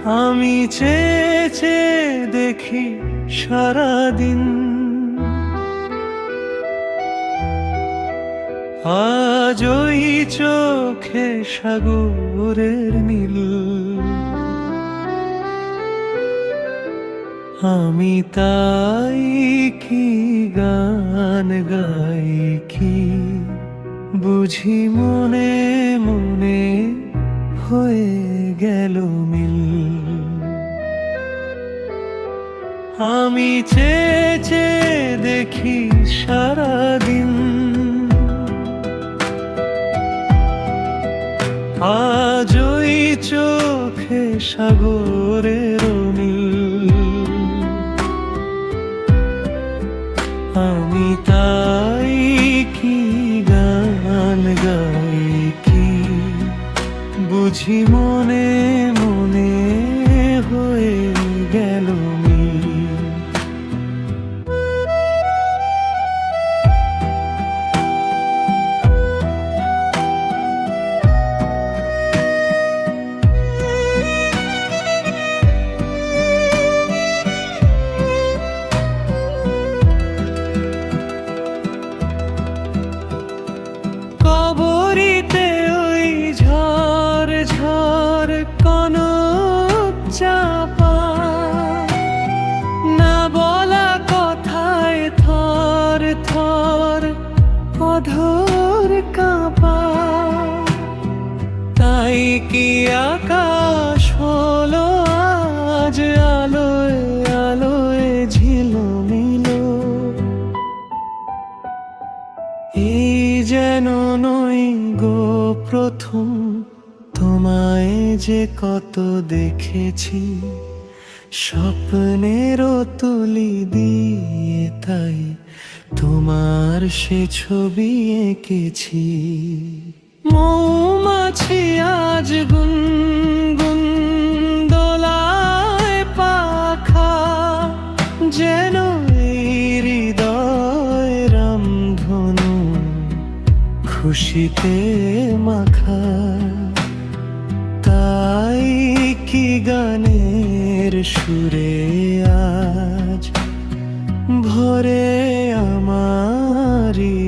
আমি চেয়ে চেয়ে দেখি সারাদিন, আজ ওই চোখে সাগরের নীল। আমি তাই কি গান গাই, কি বুঝি মনে মনে হয়ে গেল মিল। আমি চেয়ে চেয়ে দেখি সারাদিন, আজ ওই চোখে সাগরের নীল। আমি তাই কি গান গাই, কি বুঝি মনে মনে হয়ে গেল মিল। কবরিতে ওই ঝড় ঝড় কনক চাপা, না বলা কথায় থর থর অধর কাঁপা। তাই কি আকাশ হলো আজ আলোয় আলোয় ঝিলমিল। এই যেন নই গো প্রথম, তোমায় যে কত দেখেছি স্বপ্নেরও তুলি দিয়ে, তাই তোমার সে ছবি এঁকেছি। মৌমাছি আজ গুনগুন দোলায় পাখা, যেন এই হৃদয় রামধনু খুশিতে মাখা। তাই কি গানের সুরে আজ ভরে আমারি